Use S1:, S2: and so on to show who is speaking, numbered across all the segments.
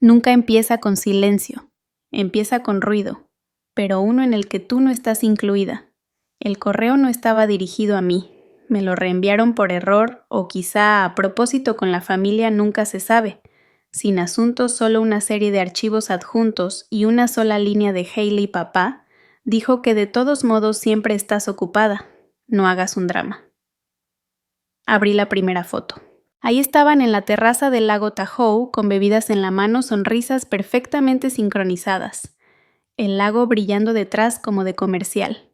S1: Nunca empieza con silencio, empieza con ruido, pero uno en el que tú no estás incluida. El correo no estaba dirigido a mí, me lo reenviaron por error o quizá a propósito con la familia, nunca se sabe. Sin asuntos, solo una serie de archivos adjuntos y una sola línea de Hailey papá, dijo que de todos modos siempre estás ocupada, no hagas un drama. Abrí la primera foto. Ahí estaban en la terraza del lago Tahoe, con bebidas en la mano, sonrisas perfectamente sincronizadas. El lago brillando detrás como de comercial.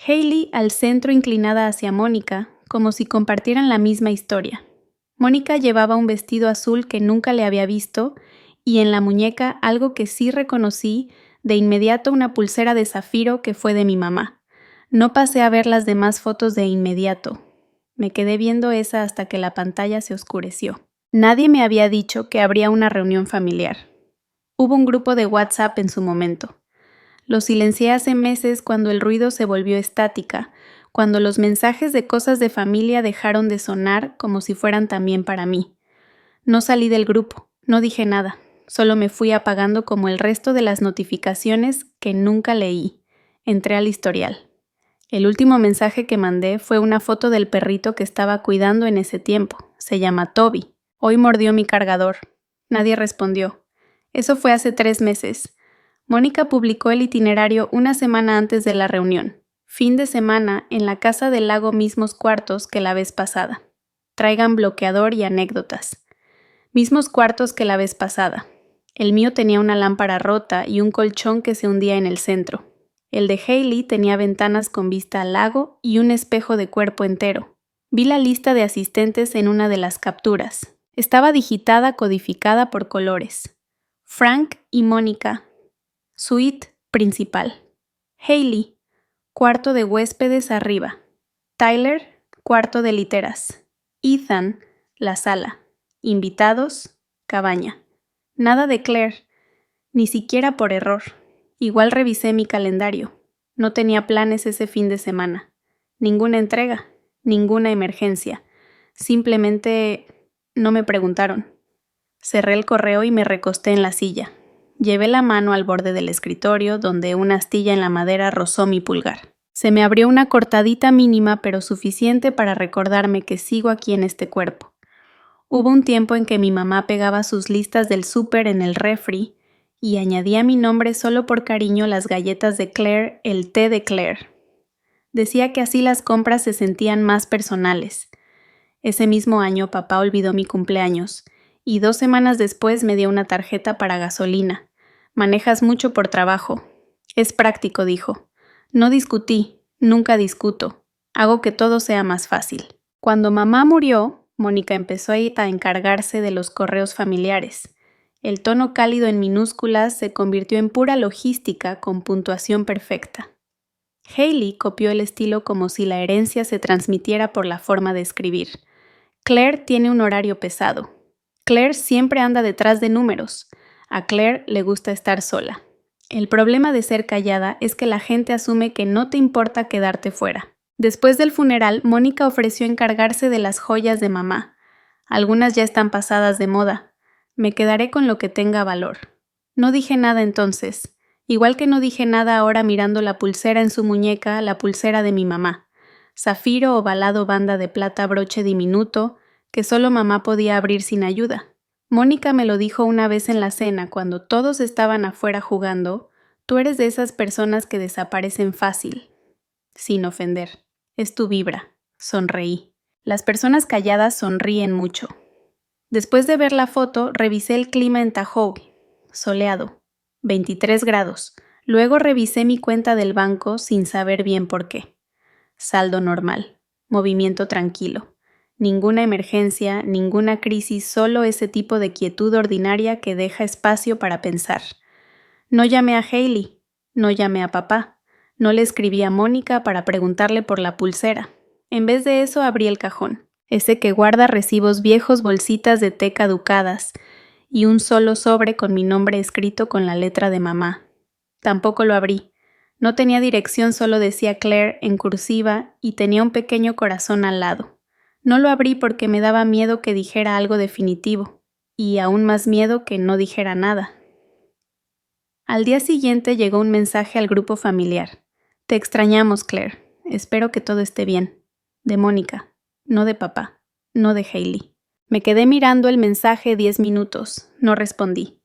S1: Hailey al centro inclinada hacia Mónica, como si compartieran la misma historia. Mónica llevaba un vestido azul que nunca le había visto y en la muñeca algo que sí reconocí, de inmediato una pulsera de zafiro que fue de mi mamá. No pasé a ver las demás fotos de inmediato. Me quedé viendo esa hasta que la pantalla se oscureció. Nadie me había dicho que habría una reunión familiar. Hubo un grupo de WhatsApp en su momento. Lo silencié hace meses cuando el ruido se volvió estática, cuando los mensajes de cosas de familia dejaron de sonar como si fueran también para mí. No salí del grupo, no dije nada, solo me fui apagando como el resto de las notificaciones que nunca leí. Entré al historial. El último mensaje que mandé fue una foto del perrito que estaba cuidando en ese tiempo. Se llama Toby. Hoy mordió mi cargador. Nadie respondió. Eso fue hace 3 meses. Mónica publicó el itinerario una semana antes de la reunión. Fin de semana en la casa del lago, mismos cuartos que la vez pasada. Traigan bloqueador y anécdotas. Mismos cuartos que la vez pasada. El mío tenía una lámpara rota y un colchón que se hundía en el centro. El de Hailey tenía ventanas con vista al lago y un espejo de cuerpo entero. Vi la lista de asistentes en una de las capturas. Estaba digitada, codificada por colores. Frank y Mónica. Suite principal. Hailey, cuarto de huéspedes arriba. Tyler, cuarto de literas. Ethan, la sala. Invitados, cabaña. Nada de Claire, ni siquiera por error. Igual revisé mi calendario. No tenía planes ese fin de semana. Ninguna entrega, ninguna emergencia. Simplemente no me preguntaron. Cerré el correo y me recosté en la silla. Llevé la mano al borde del escritorio, donde una astilla en la madera rozó mi pulgar. Se me abrió una cortadita mínima, pero suficiente para recordarme que sigo aquí en este cuerpo. Hubo un tiempo en que mi mamá pegaba sus listas del súper en el refri y añadía mi nombre solo por cariño las galletas de Claire, el té de Claire. Decía que así las compras se sentían más personales. Ese mismo año papá olvidó mi cumpleaños y 2 semanas después me dio una tarjeta para gasolina. Manejas mucho por trabajo. Es práctico, dijo. No discutí, nunca discuto. Hago que todo sea más fácil. Cuando mamá murió, Mónica empezó a encargarse de los correos familiares. El tono cálido en minúsculas se convirtió en pura logística con puntuación perfecta. Hailey copió el estilo como si la herencia se transmitiera por la forma de escribir. Claire tiene un horario pesado. Claire siempre anda detrás de números. A Claire le gusta estar sola. El problema de ser callada es que la gente asume que no te importa quedarte fuera. Después del funeral, Mónica ofreció encargarse de las joyas de mamá. Algunas ya están pasadas de moda. Me quedaré con lo que tenga valor. No dije nada entonces, igual que no dije nada ahora mirando la pulsera en su muñeca, la pulsera de mi mamá. Zafiro ovalado, banda de plata, broche diminuto, que solo mamá podía abrir sin ayuda. Mónica me lo dijo una vez en la cena, cuando todos estaban afuera jugando. Tú eres de esas personas que desaparecen fácil. Sin ofender. Es tu vibra. Sonreí. Las personas calladas sonríen mucho. Después de ver la foto, revisé el clima en Tahoe. Soleado. 23 grados. Luego revisé mi cuenta del banco sin saber bien por qué. Saldo normal. Movimiento tranquilo. Ninguna emergencia, ninguna crisis, solo ese tipo de quietud ordinaria que deja espacio para pensar. No llamé a Hailey. No llamé a papá. No le escribí a Mónica para preguntarle por la pulsera. En vez de eso abrí el cajón. Ese que guarda recibos viejos, bolsitas de té caducadas y un solo sobre con mi nombre escrito con la letra de mamá. Tampoco lo abrí. No tenía dirección, solo decía Claire en cursiva y tenía un pequeño corazón al lado. No lo abrí porque me daba miedo que dijera algo definitivo. y aún más miedo que no dijera nada. Al día siguiente llegó un mensaje al grupo familiar. Te extrañamos, Claire. Espero que todo esté bien. De Mónica, no de papá, no de Hailey. Me quedé mirando el mensaje 10 minutos. No respondí.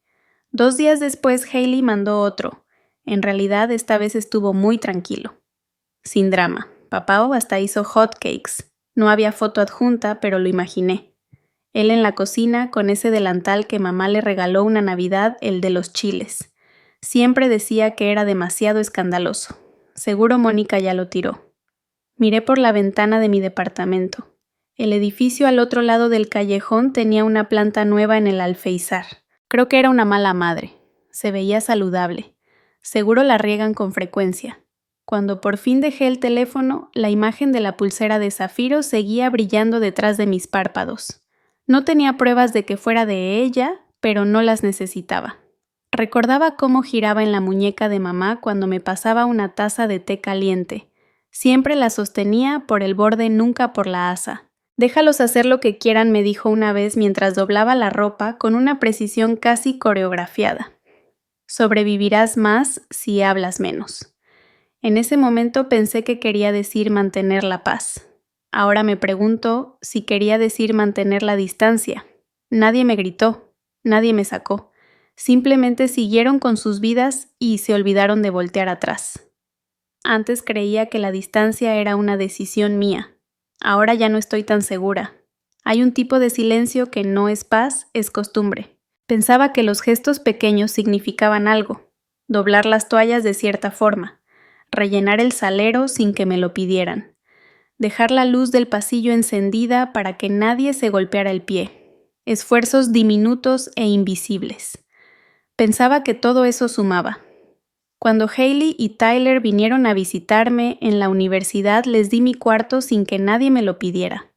S1: 2 días después Hailey mandó otro. En realidad esta vez estuvo muy tranquilo. Sin drama. Papá hasta hizo hot cakes. No había foto adjunta, pero lo imaginé. Él en la cocina con ese delantal que mamá le regaló una Navidad, el de los chiles. Siempre decía que era demasiado escandaloso. Seguro Mónica ya lo tiró. Miré por la ventana de mi departamento. El edificio al otro lado del callejón tenía una planta nueva en el alféizar. Creo que era una mala madre. Se veía saludable. Seguro la riegan con frecuencia. Cuando por fin dejé el teléfono, la imagen de la pulsera de zafiro seguía brillando detrás de mis párpados. No tenía pruebas de que fuera de ella, pero no las necesitaba. Recordaba cómo giraba en la muñeca de mamá cuando me pasaba una taza de té caliente. Siempre la sostenía por el borde, nunca por la asa. Déjalos hacer lo que quieran, me dijo una vez mientras doblaba la ropa con una precisión casi coreografiada. Sobrevivirás más si hablas menos. En ese momento pensé que quería decir mantener la paz. Ahora me pregunto si quería decir mantener la distancia. Nadie me gritó, nadie me sacó. Simplemente siguieron con sus vidas y se olvidaron de voltear atrás. Antes creía que la distancia era una decisión mía. Ahora ya no estoy tan segura. Hay un tipo de silencio que no es paz, es costumbre. Pensaba que los gestos pequeños significaban algo. Doblar las toallas de cierta forma. Rellenar el salero sin que me lo pidieran. Dejar la luz del pasillo encendida para que nadie se golpeara el pie. Esfuerzos diminutos e invisibles. Pensaba que todo eso sumaba. Cuando Hailey y Tyler vinieron a visitarme en la universidad, les di mi cuarto sin que nadie me lo pidiera.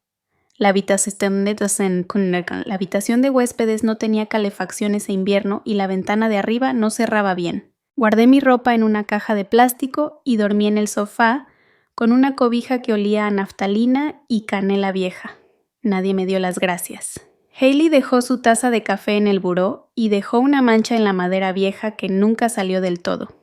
S1: La habitación de huéspedes no tenía calefacción ese invierno y la ventana de arriba no cerraba bien. Guardé mi ropa en una caja de plástico y dormí en el sofá con una cobija que olía a naftalina y canela vieja. Nadie me dio las gracias. Hailey dejó su taza de café en el buró y dejó una mancha en la madera vieja que nunca salió del todo.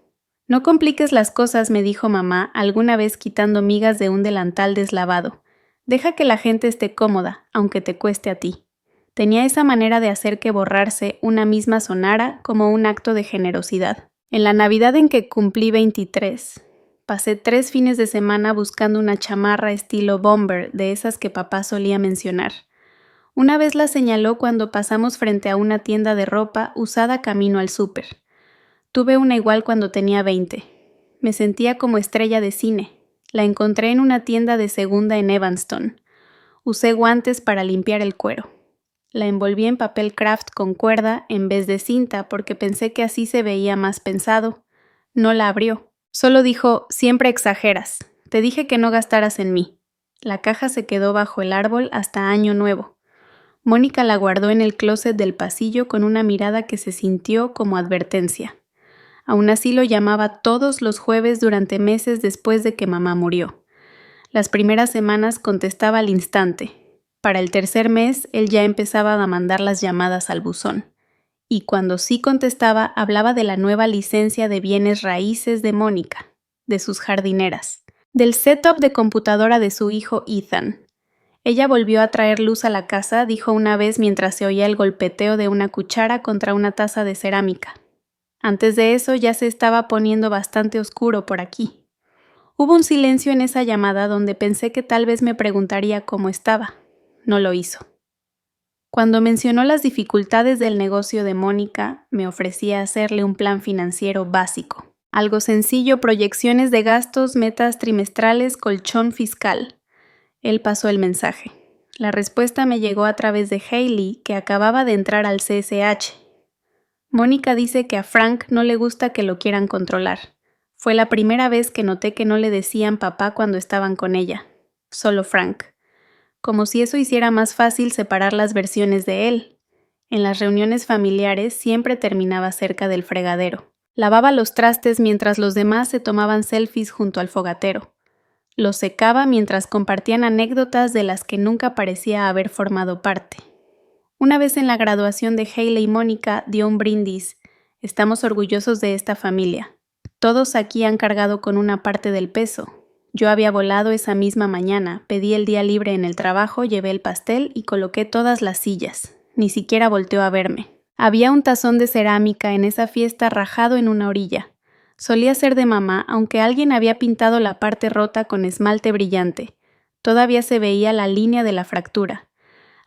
S1: No compliques las cosas, me dijo mamá alguna vez quitando migas de un delantal deslavado. Deja que la gente esté cómoda, aunque te cueste a ti. Tenía esa manera de hacer que borrarse una misma sonara como un acto de generosidad. En la Navidad en que cumplí 23, pasé 3 fines de semana buscando una chamarra estilo bomber de esas que papá solía mencionar. Una vez la señaló cuando pasamos frente a una tienda de ropa usada camino al súper. Tuve una igual cuando tenía 20. Me sentía como estrella de cine. La encontré en una tienda de segunda en Evanston. Usé guantes para limpiar el cuero. La envolví en papel craft con cuerda en vez de cinta porque pensé que así se veía más pensado. No la abrió. Solo dijo, siempre exageras. Te dije que no gastaras en mí. La caja se quedó bajo el árbol hasta Año Nuevo. Mónica la guardó en el closet del pasillo con una mirada que se sintió como advertencia. Aún así lo llamaba todos los jueves durante meses después de que mamá murió. Las primeras semanas contestaba al instante. Para el tercer mes, él ya empezaba a mandar las llamadas al buzón. Y cuando sí contestaba, hablaba de la nueva licencia de bienes raíces de Mónica, de sus jardineras, del setup de computadora de su hijo Ethan. Ella volvió a traer luz a la casa, dijo una vez mientras se oía el golpeteo de una cuchara contra una taza de cerámica. Antes de eso ya se estaba poniendo bastante oscuro por aquí. Hubo un silencio en esa llamada donde pensé que tal vez me preguntaría cómo estaba. No lo hizo. Cuando mencionó las dificultades del negocio de Mónica, me ofrecía hacerle un plan financiero básico. Algo sencillo, proyecciones de gastos, metas trimestrales, colchón fiscal. Él pasó el mensaje. La respuesta me llegó a través de Hailey, que acababa de entrar al CSH. Mónica dice que a Frank no le gusta que lo quieran controlar. Fue la primera vez que noté que no le decían papá cuando estaban con ella. Solo Frank. Como si eso hiciera más fácil separar las versiones de él. En las reuniones familiares siempre terminaba cerca del fregadero. Lavaba los trastes mientras los demás se tomaban selfies junto al fogatero. Los secaba mientras compartían anécdotas de las que nunca parecía haber formado parte. Una vez en la graduación de Hailey y Mónica dio un brindis. Estamos orgullosos de esta familia. Todos aquí han cargado con una parte del peso. Yo había volado esa misma mañana, pedí el día libre en el trabajo, llevé el pastel y coloqué todas las sillas. Ni siquiera volteó a verme. Había un tazón de cerámica en esa fiesta rajado en una orilla. Solía ser de mamá, aunque alguien había pintado la parte rota con esmalte brillante. Todavía se veía la línea de la fractura.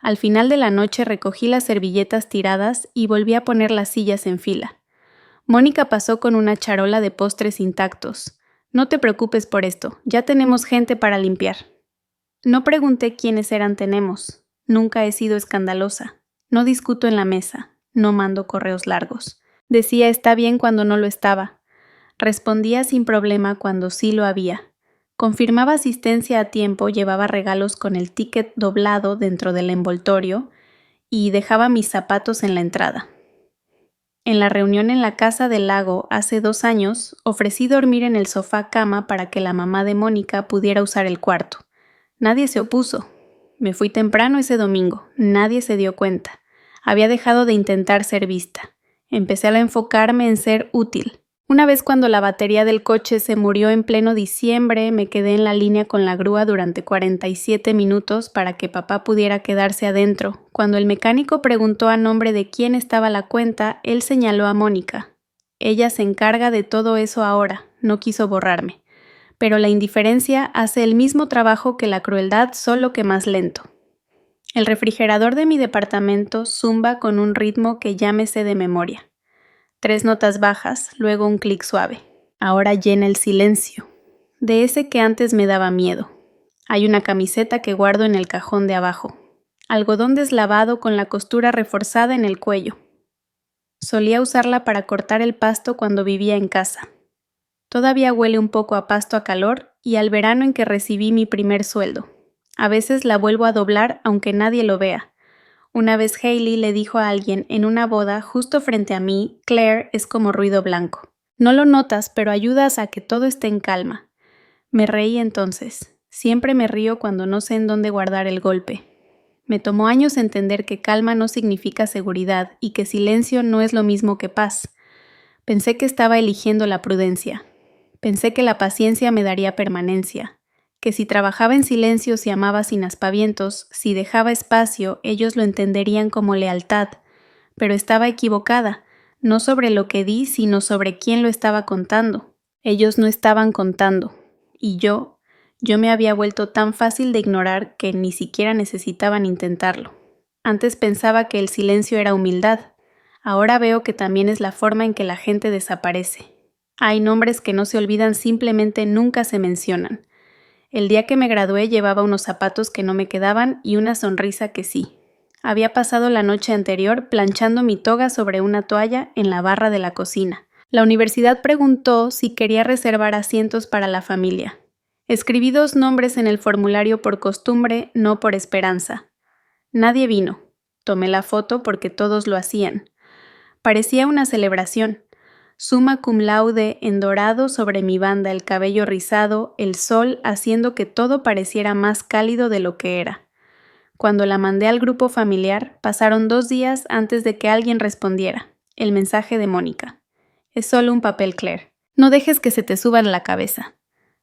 S1: Al final de la noche recogí las servilletas tiradas y volví a poner las sillas en fila. Mónica pasó con una charola de postres intactos. No te preocupes por esto, ya tenemos gente para limpiar. No pregunté quiénes eran tenemos. Nunca he sido escandalosa. No discuto en la mesa. No mando correos largos. Decía está bien cuando no lo estaba. Respondía sin problema cuando sí lo había. Confirmaba asistencia a tiempo, llevaba regalos con el ticket doblado dentro del envoltorio y dejaba mis zapatos en la entrada. En la reunión en la casa del lago hace 2 años, ofrecí dormir en el sofá cama para que la mamá de Mónica pudiera usar el cuarto. Nadie se opuso. Me fui temprano ese domingo. Nadie se dio cuenta. Había dejado de intentar ser vista. Empecé a enfocarme en ser útil. Una vez cuando la batería del coche se murió en pleno diciembre, me quedé en la línea con la grúa durante 47 minutos para que papá pudiera quedarse adentro. Cuando el mecánico preguntó a nombre de quién estaba la cuenta, él señaló a Mónica. Ella se encarga de todo eso ahora, no quiso borrarme. Pero la indiferencia hace el mismo trabajo que la crueldad, solo que más lento. El refrigerador de mi departamento zumba con un ritmo que ya me sé de memoria. 3 notas bajas, luego un clic suave. Ahora llena el silencio, de ese que antes me daba miedo. Hay una camiseta que guardo en el cajón de abajo. Algodón deslavado con la costura reforzada en el cuello. Solía usarla para cortar el pasto cuando vivía en casa. Todavía huele un poco a pasto a calor y al verano en que recibí mi primer sueldo. A veces la vuelvo a doblar aunque nadie lo vea. Una vez Hailey le dijo a alguien en una boda justo frente a mí, Claire es como ruido blanco. No lo notas, pero ayudas a que todo esté en calma. Me reí entonces. Siempre me río cuando no sé en dónde guardar el golpe. Me tomó años entender que calma no significa seguridad y que silencio no es lo mismo que paz. Pensé que estaba eligiendo la prudencia. Pensé que la paciencia me daría permanencia. Que si trabajaba en silencio, si amaba sin aspavientos, si dejaba espacio, ellos lo entenderían como lealtad. Pero estaba equivocada, no sobre lo que di, sino sobre quién lo estaba contando. Ellos no estaban contando. Y yo me había vuelto tan fácil de ignorar que ni siquiera necesitaban intentarlo. Antes pensaba que el silencio era humildad. Ahora veo que también es la forma en que la gente desaparece. Hay nombres que no se olvidan, simplemente nunca se mencionan. El día que me gradué llevaba unos zapatos que no me quedaban y una sonrisa que sí. Había pasado la noche anterior planchando mi toga sobre una toalla en la barra de la cocina. La universidad preguntó si quería reservar asientos para la familia. Escribí 2 nombres en el formulario por costumbre, no por esperanza. Nadie vino. Tomé la foto porque todos lo hacían. Parecía una celebración. Summa cum laude en dorado sobre mi banda, el cabello rizado, el sol haciendo que todo pareciera más cálido de lo que era. Cuando la mandé al grupo familiar, pasaron 2 días antes de que alguien respondiera. El mensaje de Mónica. Es solo un papel, Claire. No dejes que se te suban a la cabeza.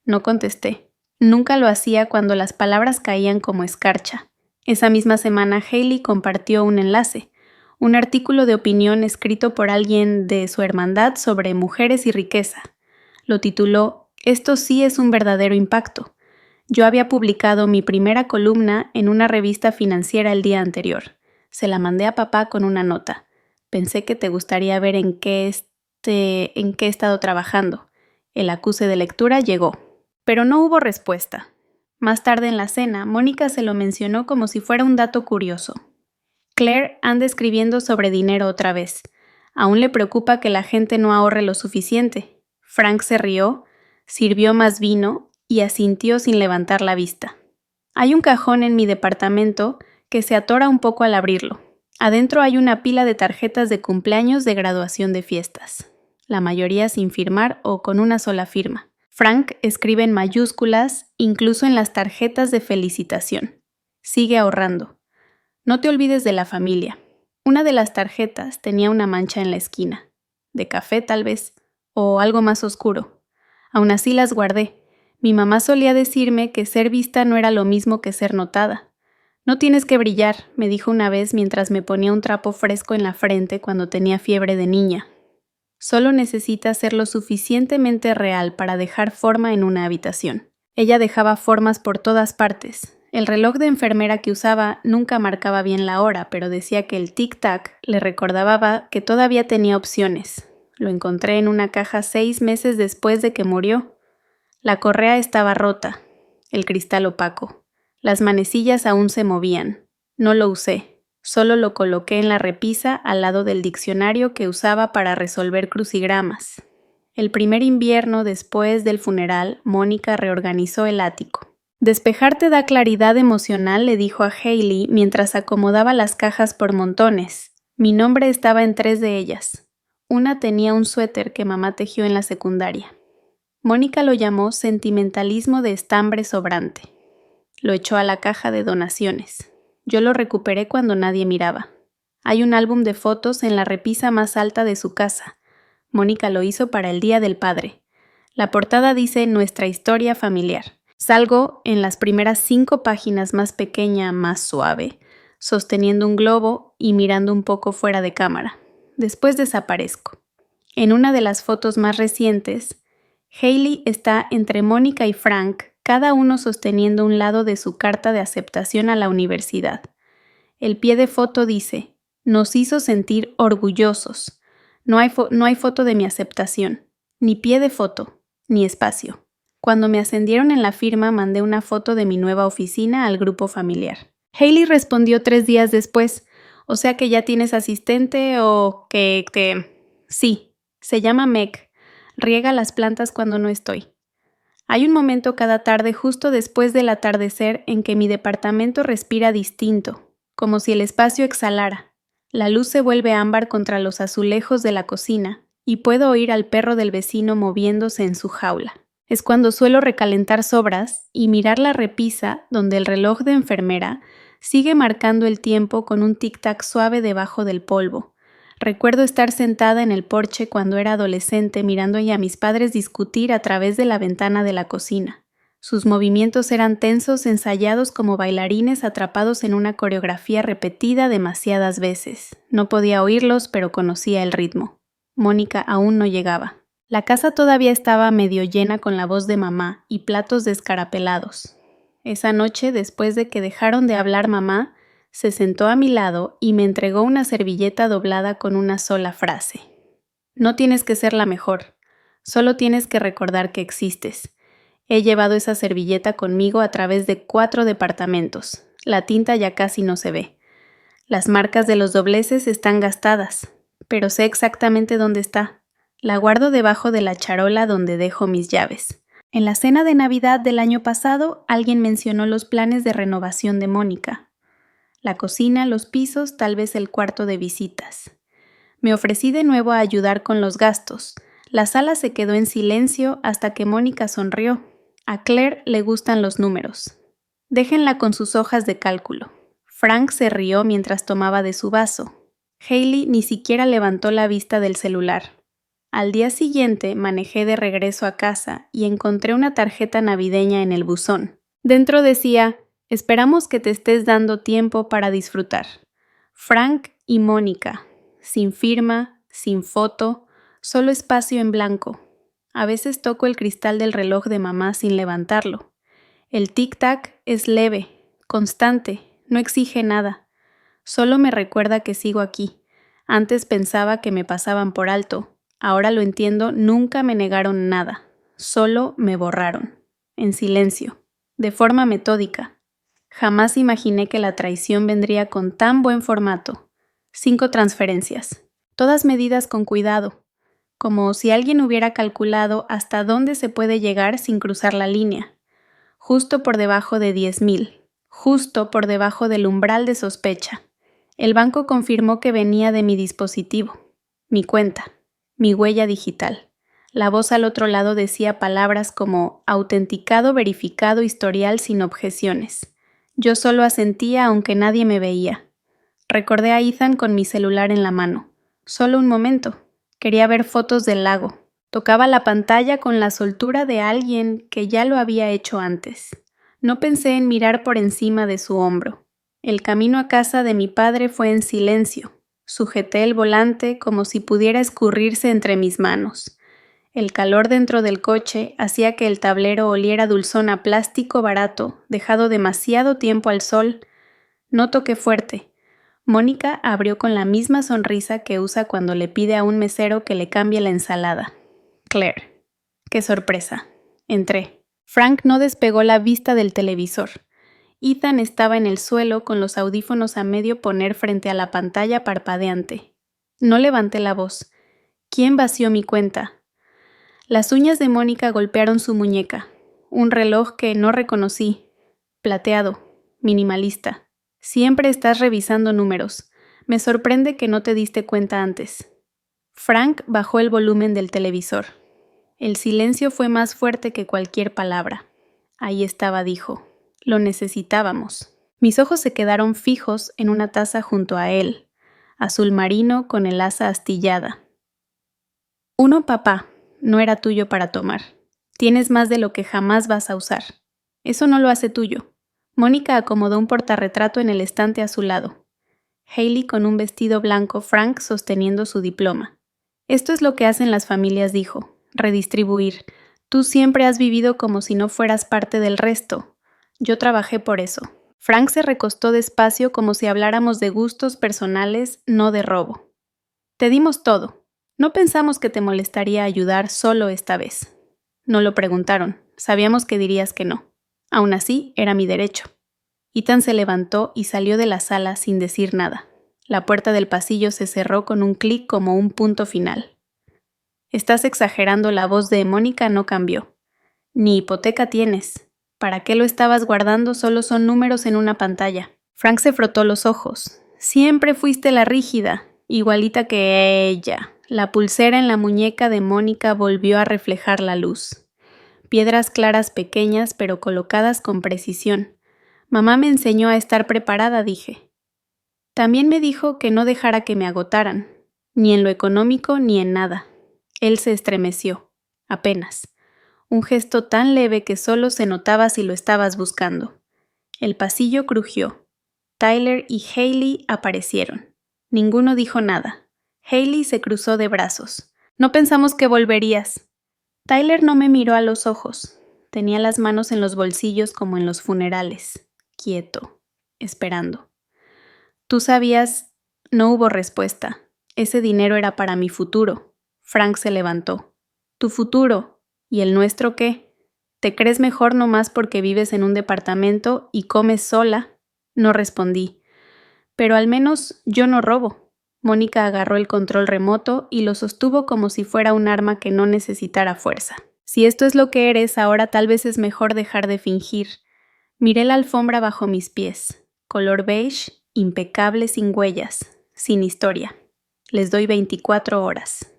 S1: No contesté. Nunca lo hacía cuando las palabras caían como escarcha. Esa misma semana Hailey compartió un enlace. Un artículo de opinión escrito por alguien de su hermandad sobre mujeres y riqueza. Lo tituló «Esto sí es un verdadero impacto». Yo había publicado mi primera columna en una revista financiera el día anterior. Se la mandé a papá con una nota. Pensé que te gustaría ver en qué he estado trabajando. El acuse de lectura llegó. Pero no hubo respuesta. Más tarde en la cena, Mónica se lo mencionó como si fuera un dato curioso. Claire anda escribiendo sobre dinero otra vez. Aún le preocupa que la gente no ahorre lo suficiente. Frank se rió, sirvió más vino y asintió sin levantar la vista. Hay un cajón en mi departamento que se atora un poco al abrirlo. Adentro hay una pila de tarjetas de cumpleaños de graduación de fiestas. La mayoría sin firmar o con una sola firma. Frank escribe en mayúsculas, incluso en las tarjetas de felicitación. Sigue ahorrando. No te olvides de la familia. Una de las tarjetas tenía una mancha en la esquina, de café tal vez, o algo más oscuro. Aún así las guardé. Mi mamá solía decirme que ser vista no era lo mismo que ser notada. No tienes que brillar, me dijo una vez mientras me ponía un trapo fresco en la frente cuando tenía fiebre de niña. Solo necesitas ser lo suficientemente real para dejar forma en una habitación. Ella dejaba formas por todas partes. El reloj de enfermera que usaba nunca marcaba bien la hora, pero decía que el tic-tac le recordaba que todavía tenía opciones. Lo encontré en una caja 6 meses después de que murió. La correa estaba rota, el cristal opaco. Las manecillas aún se movían. No lo usé. Solo lo coloqué en la repisa al lado del diccionario que usaba para resolver crucigramas. El primer invierno después del funeral, Mónica reorganizó el ático. Despejar te da claridad emocional, le dijo a Hailey mientras acomodaba las cajas por montones. Mi nombre estaba en 3 de ellas. Una tenía un suéter que mamá tejió en la secundaria. Mónica lo llamó sentimentalismo de estambre sobrante. Lo echó a la caja de donaciones. Yo lo recuperé cuando nadie miraba. Hay un álbum de fotos en la repisa más alta de su casa. Mónica lo hizo para el Día del Padre. La portada dice Nuestra historia familiar. Salgo en las primeras 5 páginas más pequeña, más suave, sosteniendo un globo y mirando un poco fuera de cámara. Después desaparezco. En una de las fotos más recientes, Hailey está entre Mónica y Frank, cada uno sosteniendo un lado de su carta de aceptación a la universidad. El pie de foto dice, nos hizo sentir orgullosos. No hay foto de mi aceptación, ni pie de foto, ni espacio. Cuando me ascendieron en la firma, mandé una foto de mi nueva oficina al grupo familiar. Hailey respondió 3 días después, o sea que ya tienes asistente o que... Sí, se llama Meg. Riega las plantas cuando no estoy. Hay un momento cada tarde justo después del atardecer en que mi departamento respira distinto, como si el espacio exhalara. La luz se vuelve ámbar contra los azulejos de la cocina y puedo oír al perro del vecino moviéndose en su jaula. Es cuando suelo recalentar sobras y mirar la repisa donde el reloj de enfermera sigue marcando el tiempo con un tic-tac suave debajo del polvo. Recuerdo estar sentada en el porche cuando era adolescente mirando a mis padres discutir a través de la ventana de la cocina. Sus movimientos eran tensos, ensayados como bailarines atrapados en una coreografía repetida demasiadas veces. No podía oírlos, pero conocía el ritmo. Mónica aún no llegaba. La casa todavía estaba medio llena con la voz de mamá y platos descarapelados. Esa noche, después de que dejaron de hablar mamá, se sentó a mi lado y me entregó una servilleta doblada con una sola frase. No tienes que ser la mejor, solo tienes que recordar que existes. He llevado esa servilleta conmigo a través de 4 departamentos. La tinta ya casi no se ve. Las marcas de los dobleces están gastadas, pero sé exactamente dónde está. La guardo debajo de la charola donde dejo mis llaves. En la cena de Navidad del año pasado, alguien mencionó los planes de renovación de Mónica. La cocina, los pisos, tal vez el cuarto de visitas. Me ofrecí de nuevo a ayudar con los gastos. La sala se quedó en silencio hasta que Mónica sonrió. A Claire le gustan los números. Déjenla con sus hojas de cálculo. Frank se rió mientras tomaba de su vaso. Hailey ni siquiera levantó la vista del celular. Al día siguiente manejé de regreso a casa y encontré una tarjeta navideña en el buzón. Dentro decía, esperamos que te estés dando tiempo para disfrutar. Frank y Mónica, sin firma, sin foto, solo espacio en blanco. A veces toco el cristal del reloj de mamá sin levantarlo. El tic-tac es leve, constante, no exige nada. Solo me recuerda que sigo aquí. Antes pensaba que me pasaban por alto. Ahora lo entiendo, nunca me negaron nada. Solo me borraron. En silencio. De forma metódica. Jamás imaginé que la traición vendría con tan buen formato. 5 transferencias. Todas medidas con cuidado. Como si alguien hubiera calculado hasta dónde se puede llegar sin cruzar la línea. Justo por debajo de 10,000. Justo por debajo del umbral de sospecha. El banco confirmó que venía de mi dispositivo. Mi cuenta. Mi huella digital. La voz al otro lado decía palabras como autenticado, verificado, historial sin objeciones. Yo solo asentía aunque nadie me veía. Recordé a Ethan con mi celular en la mano. Solo un momento. Quería ver fotos del lago. Tocaba la pantalla con la soltura de alguien que ya lo había hecho antes. No pensé en mirar por encima de su hombro. El camino a casa de mi padre fue en silencio. Sujeté el volante como si pudiera escurrirse entre mis manos. El calor dentro del coche hacía que el tablero oliera dulzón a plástico barato, dejado demasiado tiempo al sol. No toqué fuerte. Mónica abrió con la misma sonrisa que usa cuando le pide a un mesero que le cambie la ensalada. Claire. ¡Qué sorpresa! Entré. Frank no despegó la vista del televisor. Ethan estaba en el suelo con los audífonos a medio poner frente a la pantalla parpadeante. No levanté la voz. ¿Quién vació mi cuenta? Las uñas de Mónica golpearon su muñeca. Un reloj que no reconocí. Plateado. Minimalista. Siempre estás revisando números. Me sorprende que no te diste cuenta antes. Frank bajó el volumen del televisor. El silencio fue más fuerte que cualquier palabra. Ahí estaba, dijo. Lo necesitábamos. Mis ojos se quedaron fijos en una taza junto a él, azul marino con el asa astillada. Uno, papá, no era tuyo para tomar. Tienes más de lo que jamás vas a usar. Eso no lo hace tuyo. Mónica acomodó un portarretrato en el estante a su lado. Hailey con un vestido blanco, Frank sosteniendo su diploma. Esto es lo que hacen las familias, dijo. Redistribuir. Tú siempre has vivido como si no fueras parte del resto. Yo trabajé por eso. Frank se recostó despacio como si habláramos de gustos personales, no de robo. Te dimos todo. No pensamos que te molestaría ayudar solo esta vez. No lo preguntaron. Sabíamos que dirías que no. Aún así, era mi derecho. Ethan se levantó y salió de la sala sin decir nada. La puerta del pasillo se cerró con un clic como un punto final. Estás exagerando, la voz de Mónica no cambió. Ni hipoteca tienes. ¿Para qué lo estabas guardando? Solo son números en una pantalla. Frank se frotó los ojos. Siempre fuiste la rígida, igualita que ella. La pulsera en la muñeca de Mónica volvió a reflejar la luz. Piedras claras pequeñas pero colocadas con precisión. Mamá me enseñó a estar preparada, dije. También me dijo que no dejara que me agotaran, ni en lo económico ni en nada. Él se estremeció, apenas. Un gesto tan leve que solo se notaba si lo estabas buscando. El pasillo crujió. Tyler y Hailey aparecieron. Ninguno dijo nada. Hailey se cruzó de brazos. No pensamos que volverías. Tyler no me miró a los ojos. Tenía las manos en los bolsillos como en los funerales. Quieto, esperando. Tú sabías... No hubo respuesta. Ese dinero era para mi futuro. Frank se levantó. ¿Tu futuro? ¿Y el nuestro qué? ¿Te crees mejor nomás porque vives en un departamento y comes sola? No respondí. Pero al menos yo no robo. Mónica agarró el control remoto y lo sostuvo como si fuera un arma que no necesitara fuerza. Si esto es lo que eres, ahora tal vez es mejor dejar de fingir. Miré la alfombra bajo mis pies. Color beige, impecable, sin huellas, sin historia. Les doy 24 horas.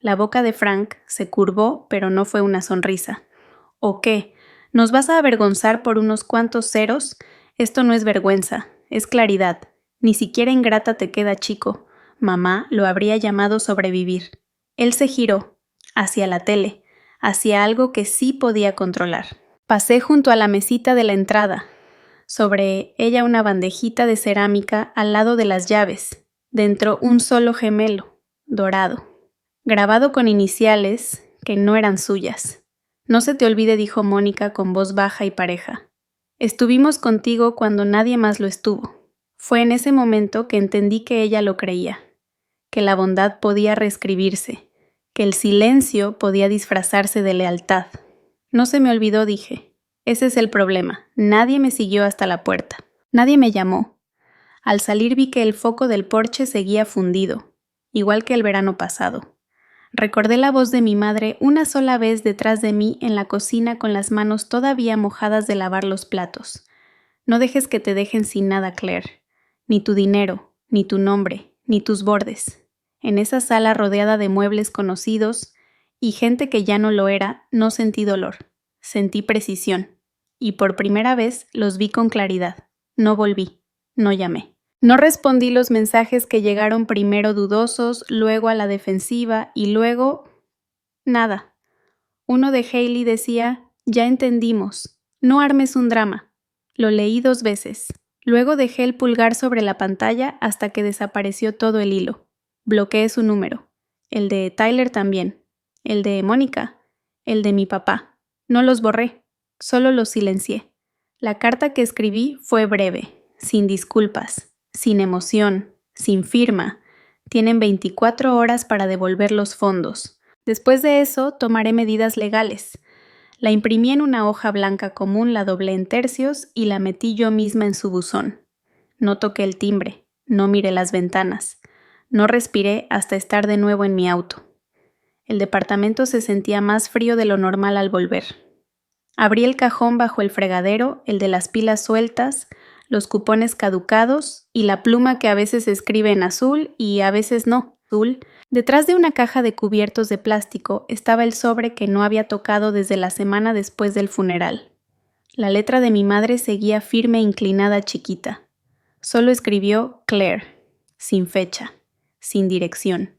S1: La boca de Frank se curvó, pero no fue una sonrisa. ¿O qué? ¿Nos vas a avergonzar por unos cuantos ceros? Esto no es vergüenza, es claridad. Ni siquiera ingrata te queda, chico. Mamá lo habría llamado sobrevivir. Él se giró, hacia la tele, hacia algo que sí podía controlar. Pasé junto a la mesita de la entrada. Sobre ella una bandejita de cerámica al lado de las llaves. Dentro un solo gemelo, dorado. Grabado con iniciales que no eran suyas. No se te olvide, dijo Mónica con voz baja y pareja. Estuvimos contigo cuando nadie más lo estuvo. Fue en ese momento que entendí que ella lo creía, que la bondad podía reescribirse, que el silencio podía disfrazarse de lealtad. No se me olvidó, dije. Ese es el problema. Nadie me siguió hasta la puerta. Nadie me llamó. Al salir vi que el foco del porche seguía fundido, igual que el verano pasado. Recordé la voz de mi madre una sola vez detrás de mí en la cocina con las manos todavía mojadas de lavar los platos. No dejes que te dejen sin nada, Claire. Ni tu dinero, ni tu nombre, ni tus bordes. En esa sala rodeada de muebles conocidos y gente que ya no lo era, no sentí dolor. Sentí precisión. Y por primera vez los vi con claridad. No volví. No llamé. No respondí los mensajes que llegaron primero dudosos, luego a la defensiva y luego... nada. Uno de Hailey decía, ya entendimos, no armes un drama. Lo leí 2 veces. Luego dejé el pulgar sobre la pantalla hasta que desapareció todo el hilo. Bloqueé su número. El de Tyler también. El de Mónica. El de mi papá. No los borré, solo los silencié. La carta que escribí fue breve, sin disculpas, sin emoción, sin firma. Tienen 24 horas para devolver los fondos. Después de eso, tomaré medidas legales. La imprimí en una hoja blanca común, la doblé en tercios y la metí yo misma en su buzón. No toqué el timbre, no miré las ventanas, no respiré hasta estar de nuevo en mi auto. El departamento se sentía más frío de lo normal al volver. Abrí el cajón bajo el fregadero, el de las pilas sueltas, los cupones caducados y la pluma que a veces escribe en azul y a veces no. Azul. Detrás de una caja de cubiertos de plástico estaba el sobre que no había tocado desde la semana después del funeral. La letra de mi madre seguía firme e inclinada chiquita. Solo escribió Claire, sin fecha, sin dirección.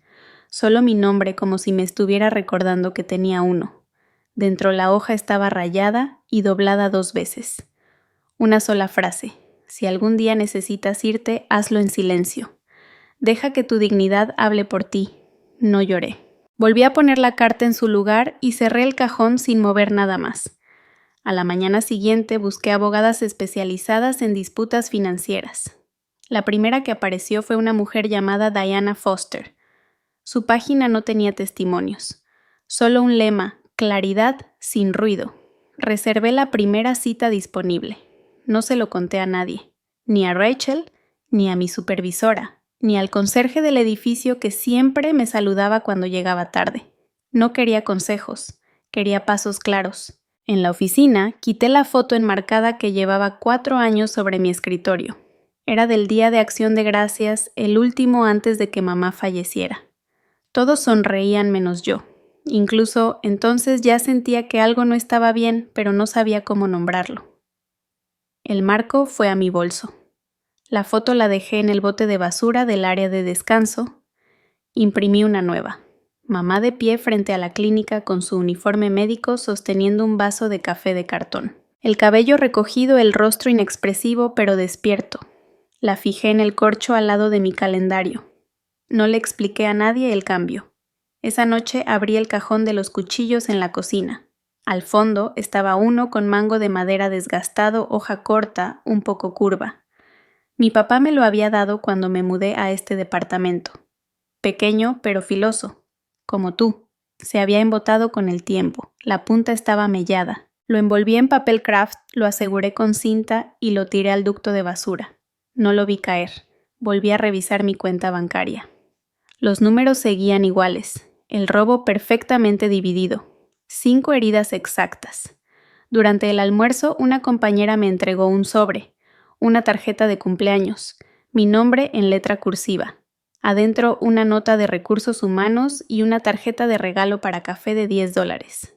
S1: Solo mi nombre como si me estuviera recordando que tenía uno. Dentro la hoja estaba rayada y doblada 2 veces. Una sola frase. Si algún día necesitas irte, hazlo en silencio. Deja que tu dignidad hable por ti. No lloré. Volví a poner la carta en su lugar y cerré el cajón sin mover nada más. A la mañana siguiente busqué abogadas especializadas en disputas financieras. La primera que apareció fue una mujer llamada Diana Foster. Su página no tenía testimonios. Solo un lema, claridad sin ruido. Reservé la primera cita disponible. No se lo conté a nadie, ni a Rachel, ni a mi supervisora, ni al conserje del edificio que siempre me saludaba cuando llegaba tarde. No quería consejos, quería pasos claros. En la oficina, quité la foto enmarcada que llevaba 4 años sobre mi escritorio. Era del Día de Acción de Gracias, el último antes de que mamá falleciera. Todos sonreían menos yo. Incluso entonces ya sentía que algo no estaba bien, pero no sabía cómo nombrarlo. El marco fue a mi bolso. La foto la dejé en el bote de basura del área de descanso. Imprimí una nueva. Mamá de pie frente a la clínica con su uniforme médico sosteniendo un vaso de café de cartón. El cabello recogido, el rostro inexpresivo pero despierto. La fijé en el corcho al lado de mi calendario. No le expliqué a nadie el cambio. Esa noche abrí el cajón de los cuchillos en la cocina. Al fondo estaba uno con mango de madera desgastado, hoja corta, un poco curva. Mi papá me lo había dado cuando me mudé a este departamento. Pequeño pero filoso, como tú. Se había embotado con el tiempo, la punta estaba mellada. Lo envolví en papel craft, lo aseguré con cinta y lo tiré al ducto de basura. No lo vi caer. Volví a revisar mi cuenta bancaria. Los números seguían iguales, el robo perfectamente dividido. 5 heridas exactas. Durante el almuerzo, una compañera me entregó un sobre, una tarjeta de cumpleaños, mi nombre en letra cursiva. Adentro una nota de recursos humanos y una tarjeta de regalo para café de $10.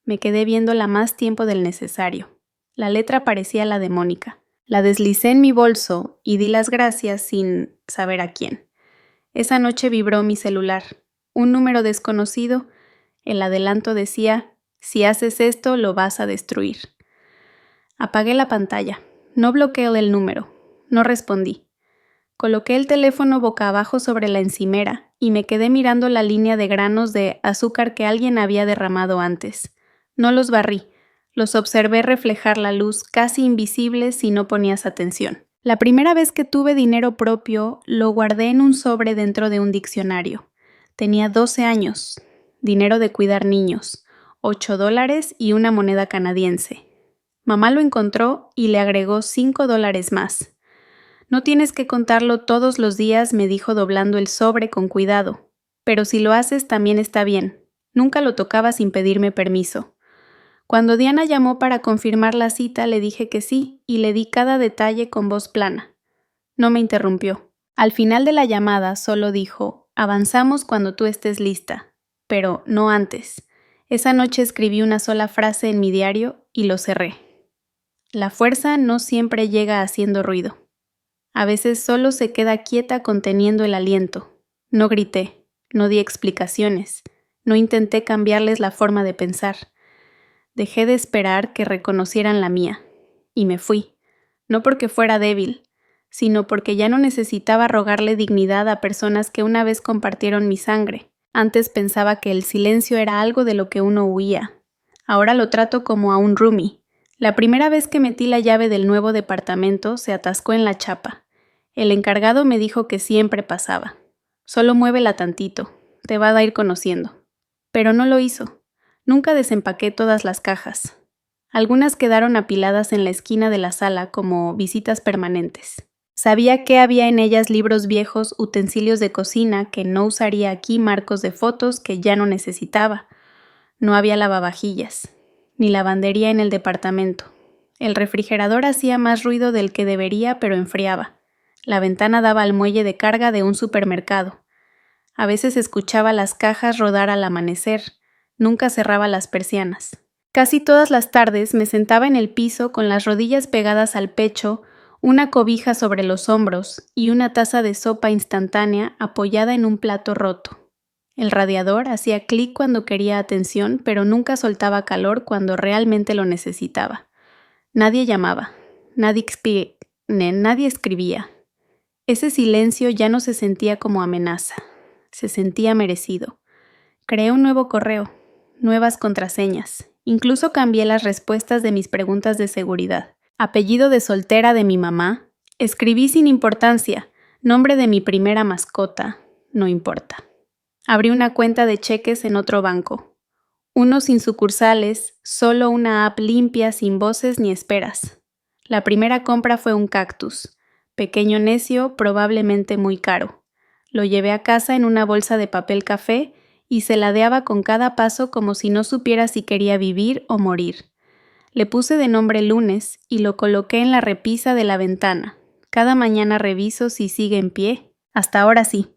S1: Me quedé viéndola más tiempo del necesario. La letra parecía la de Mónica. La deslicé en mi bolso y di las gracias sin saber a quién. Esa noche vibró mi celular. Un número desconocido. El adelanto decía, si haces esto lo vas a destruir. Apagué la pantalla. No bloqueé el número. No respondí. Coloqué el teléfono boca abajo sobre la encimera y me quedé mirando la línea de granos de azúcar que alguien había derramado antes. No los barrí. Los observé reflejar la luz casi invisible si no ponías atención. La primera vez que tuve dinero propio, lo guardé en un sobre dentro de un diccionario. Tenía 12 años. Dinero de cuidar niños. $8 y una moneda canadiense. Mamá lo encontró y le agregó $5 más. No tienes que contarlo todos los días, me dijo doblando el sobre con cuidado. Pero si lo haces también está bien. Nunca lo tocaba sin pedirme permiso. Cuando Diana llamó para confirmar la cita, le dije que sí y le di cada detalle con voz plana. No me interrumpió. Al final de la llamada solo dijo, avanzamos cuando tú estés lista, pero no antes. Esa noche escribí una sola frase en mi diario y lo cerré. La fuerza no siempre llega haciendo ruido. A veces solo se queda quieta conteniendo el aliento. No grité, no di explicaciones, no intenté cambiarles la forma de pensar. Dejé de esperar que reconocieran la mía, y me fui, no porque fuera débil, sino porque ya no necesitaba rogarle dignidad a personas que una vez compartieron mi sangre. Antes pensaba que el silencio era algo de lo que uno huía. Ahora lo trato como a un roomie. La primera vez que metí la llave del nuevo departamento se atascó en la chapa. El encargado me dijo que siempre pasaba. Solo muévela tantito, te va a ir conociendo. Pero no lo hizo. Nunca desempaqué todas las cajas. Algunas quedaron apiladas en la esquina de la sala como visitas permanentes. Sabía que había en ellas libros viejos, utensilios de cocina que no usaría aquí, marcos de fotos que ya no necesitaba. No había lavavajillas, ni lavandería en el departamento. El refrigerador hacía más ruido del que debería, pero enfriaba. La ventana daba al muelle de carga de un supermercado. A veces escuchaba las cajas rodar al amanecer. Nunca cerraba las persianas. Casi todas las tardes me sentaba en el piso con las rodillas pegadas al pecho, una cobija sobre los hombros y una taza de sopa instantánea apoyada en un plato roto. El radiador hacía clic cuando quería atención, pero nunca soltaba calor cuando realmente lo necesitaba. Nadie llamaba, nadie escribía. Ese silencio ya no se sentía como amenaza, se sentía merecido. Creé un nuevo correo, nuevas contraseñas, incluso cambié las respuestas de mis preguntas de seguridad. Apellido de soltera de mi mamá, escribí sin importancia, nombre de mi primera mascota, no importa. Abrí una cuenta de cheques en otro banco. Uno sin sucursales, solo una app limpia sin voces ni esperas. La primera compra fue un cactus, pequeño necio, probablemente muy caro. Lo llevé a casa en una bolsa de papel café y se ladeaba con cada paso como si no supiera si quería vivir o morir. Le puse de nombre Lunes y lo coloqué en la repisa de la ventana. Cada mañana reviso si sigue en pie. Hasta ahora sí.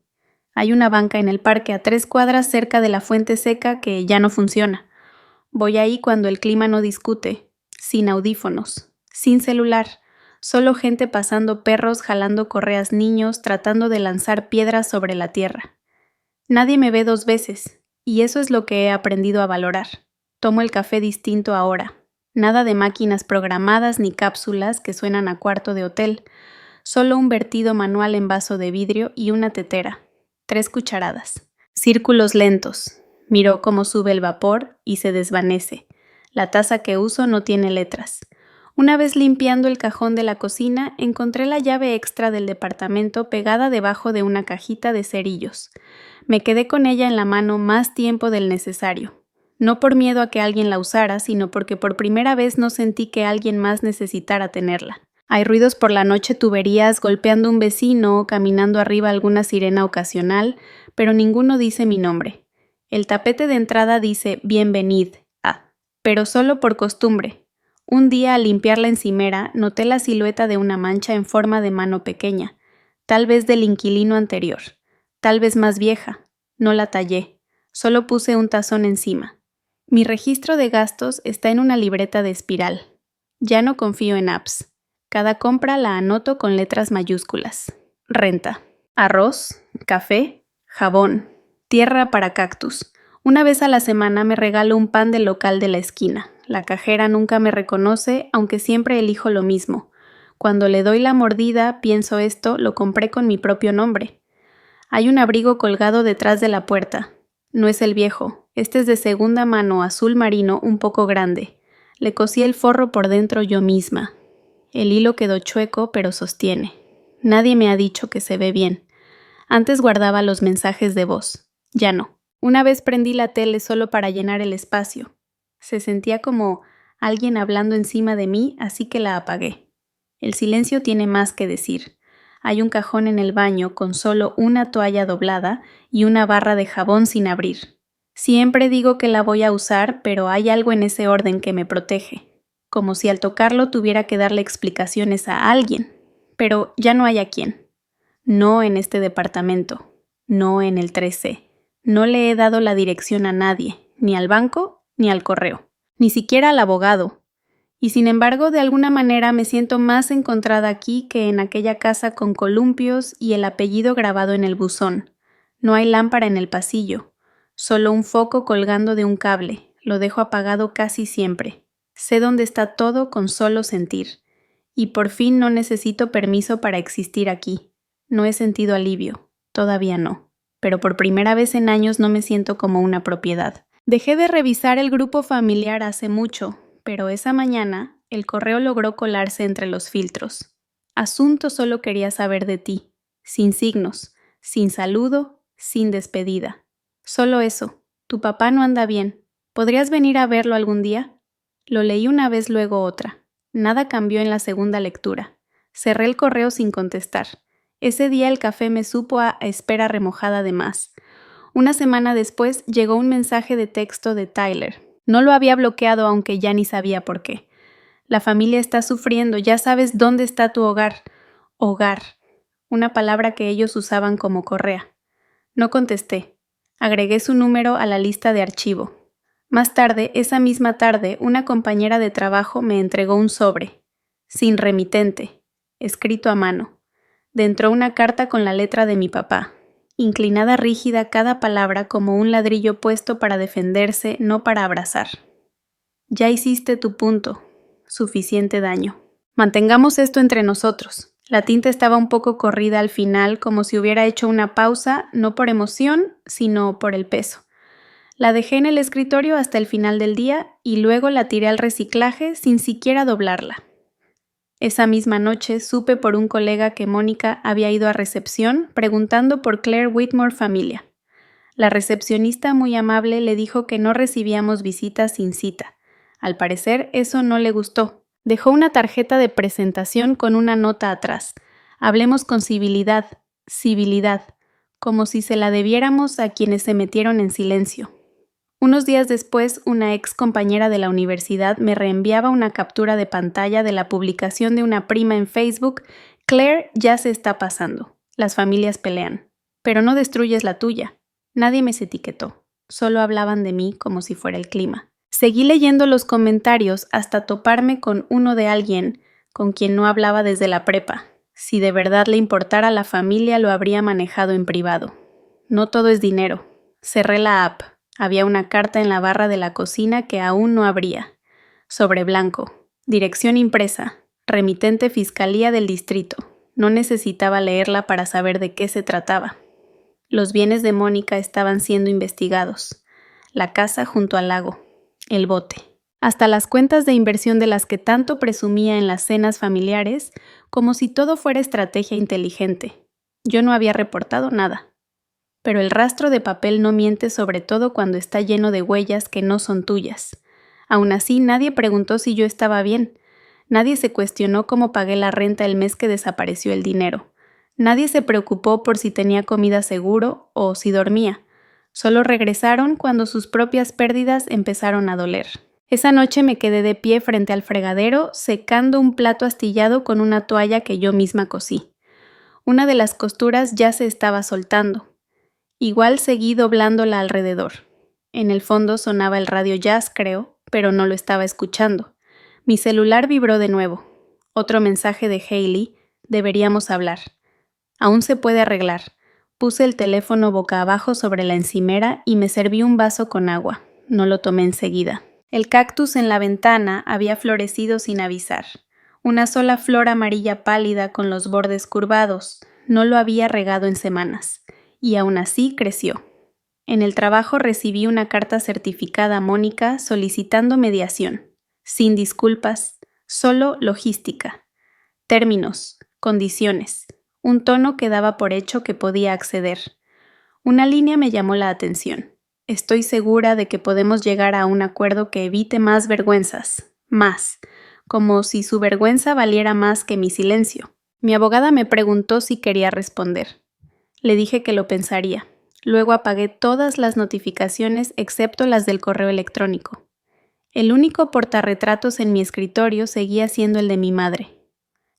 S1: Hay una banca en el parque a 3 cuadras cerca de la fuente seca que ya no funciona. Voy ahí cuando el clima no discute, sin audífonos, sin celular, solo gente pasando perros, jalando correas, niños, tratando de lanzar piedras sobre la tierra. Nadie me ve 2 veces, y eso es lo que he aprendido a valorar. Tomo el café distinto ahora. Nada de máquinas programadas ni cápsulas que suenan a cuarto de hotel. Solo un vertido manual en vaso de vidrio y una tetera. 3 cucharadas. Círculos lentos. Miro cómo sube el vapor y se desvanece. La taza que uso no tiene letras. Una vez limpiando el cajón de la cocina, encontré la llave extra del departamento pegada debajo de una cajita de cerillos. Me quedé con ella en la mano más tiempo del necesario. No por miedo a que alguien la usara, sino porque por primera vez no sentí que alguien más necesitara tenerla. Hay ruidos por la noche, tuberías, golpeando un vecino, caminando arriba alguna sirena ocasional, pero ninguno dice mi nombre. El tapete de entrada dice «Bienvenid a», pero solo por costumbre. Un día al limpiar la encimera noté la silueta de una mancha en forma de mano pequeña, tal vez del inquilino anterior, tal vez más vieja. No la tallé, solo puse un tazón encima. Mi registro de gastos está en una libreta de espiral. Ya no confío en apps. Cada compra la anoto con letras mayúsculas. Renta, arroz, café, jabón, tierra para cactus. Una vez a la semana me regalo un pan del local de la esquina. La cajera nunca me reconoce, aunque siempre elijo lo mismo. Cuando le doy la mordida, pienso esto, lo compré con mi propio nombre. Hay un abrigo colgado detrás de la puerta. No es el viejo, este es de segunda mano, azul marino, un poco grande. Le cosí el forro por dentro yo misma. El hilo quedó chueco, pero sostiene. Nadie me ha dicho que se ve bien. Antes guardaba los mensajes de voz. Ya no. Una vez prendí la tele solo para llenar el espacio. Se sentía como alguien hablando encima de mí, así que la apagué. El silencio tiene más que decir. Hay un cajón en el baño con solo una toalla doblada y una barra de jabón sin abrir. Siempre digo que la voy a usar, pero hay algo en ese orden que me protege. Como si al tocarlo tuviera que darle explicaciones a alguien. Pero ya no hay a quién. No en este departamento. No en el 3C. No le he dado la dirección a nadie, ni al banco, ni al correo. Ni siquiera al abogado. Y sin embargo, de alguna manera me siento más encontrada aquí que en aquella casa con columpios y el apellido grabado en el buzón. No hay lámpara en el pasillo, solo un foco colgando de un cable. Lo dejo apagado casi siempre. Sé dónde está todo con solo sentir. Y por fin no necesito permiso para existir aquí. No he sentido alivio, todavía no. Pero por primera vez en años no me siento como una propiedad. Dejé de revisar el grupo familiar hace mucho, pero esa mañana el correo logró colarse entre los filtros. Asunto solo quería saber de ti, sin signos, sin saludo, sin despedida. Solo eso, tu papá no anda bien. ¿Podrías venir a verlo algún día? Lo leí una vez, luego otra. Nada cambió en la segunda lectura. Cerré el correo sin contestar. Ese día el café me supo a espera remojada de más. Una semana después llegó un mensaje de texto de Tyler. No lo había bloqueado, aunque ya ni sabía por qué. La familia está sufriendo, ya sabes dónde está tu hogar. Hogar, una palabra que ellos usaban como correa. No contesté. Agregué su número a la lista de archivo. Más tarde, esa misma tarde, una compañera de trabajo me entregó un sobre, sin remitente, escrito a mano. Dentro una carta con la letra de mi papá, inclinada rígida cada palabra como un ladrillo puesto para defenderse, no para abrazar. Ya hiciste tu punto. Suficiente daño. Mantengamos esto entre nosotros. La tinta estaba un poco corrida al final, como si hubiera hecho una pausa, no por emoción, sino por el peso. La dejé en el escritorio hasta el final del día y luego la tiré al reciclaje sin siquiera doblarla. Esa misma noche supe por un colega que Mónica había ido a recepción preguntando por Claire Whitmore familia. La recepcionista muy amable le dijo que no recibíamos visitas sin cita. Al parecer eso no le gustó. Dejó una tarjeta de presentación con una nota atrás. Hablemos con civilidad, como si se la debiéramos a quienes se metieron en silencio. Unos días después, una ex compañera de la universidad me reenviaba una captura de pantalla de la publicación de una prima en Facebook. Claire ya se está pasando. Las familias pelean. Pero no destruyes la tuya. Nadie me etiquetó. Solo hablaban de mí como si fuera el clima. Seguí leyendo los comentarios hasta toparme con uno de alguien con quien no hablaba desde la prepa. Si de verdad le importara a la familia, lo habría manejado en privado. No todo es dinero. Cerré la app. Había una carta en la barra de la cocina que aún no abría. Sobre blanco. Dirección impresa. Remitente Fiscalía del Distrito. No necesitaba leerla para saber de qué se trataba. Los bienes de Mónica estaban siendo investigados. La casa junto al lago. El bote. Hasta las cuentas de inversión de las que tanto presumía en las cenas familiares, como si todo fuera estrategia inteligente. Yo no había reportado nada. Pero el rastro de papel no miente, sobre todo cuando está lleno de huellas que no son tuyas. Aún así, nadie preguntó si yo estaba bien. Nadie se cuestionó cómo pagué la renta el mes que desapareció el dinero. Nadie se preocupó por si tenía comida seguro o si dormía. Solo regresaron cuando sus propias pérdidas empezaron a doler. Esa noche me quedé de pie frente al fregadero, secando un plato astillado con una toalla que yo misma cosí. Una de las costuras ya se estaba soltando. Igual seguí doblándola alrededor. En el fondo sonaba el radio jazz, creo, pero no lo estaba escuchando. Mi celular vibró de nuevo. Otro mensaje de Hailey. Deberíamos hablar. Aún se puede arreglar. Puse el teléfono boca abajo sobre la encimera y me serví un vaso con agua. No lo tomé enseguida. El cactus en la ventana había florecido sin avisar. Una sola flor amarilla pálida con los bordes curvados. No lo había regado en semanas. Y aún así creció. En el trabajo recibí una carta certificada a Mónica solicitando mediación. Sin disculpas, solo logística. Términos, condiciones. Un tono que daba por hecho que podía acceder. Una línea me llamó la atención. Estoy segura de que podemos llegar a un acuerdo que evite más vergüenzas. Más. Como si su vergüenza valiera más que mi silencio. Mi abogada me preguntó si quería responder. Le dije que lo pensaría. Luego apagué todas las notificaciones excepto las del correo electrónico. El único portarretratos en mi escritorio seguía siendo el de mi madre.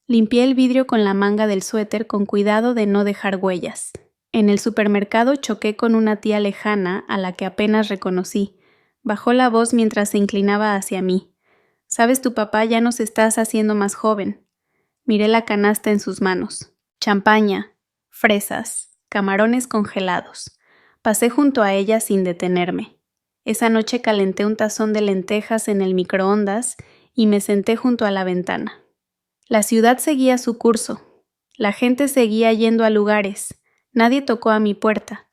S1: Limpié el vidrio con la manga del suéter con cuidado de no dejar huellas. En el supermercado choqué con una tía lejana a la que apenas reconocí. Bajó la voz mientras se inclinaba hacia mí. Sabes, tu papá ya nos estás haciendo más joven. Miré la canasta en sus manos. Champaña, fresas, camarones congelados. Pasé junto a ella sin detenerme. Esa noche calenté un tazón de lentejas en el microondas y me senté junto a la ventana. La ciudad seguía su curso. La gente seguía yendo a lugares. Nadie tocó a mi puerta.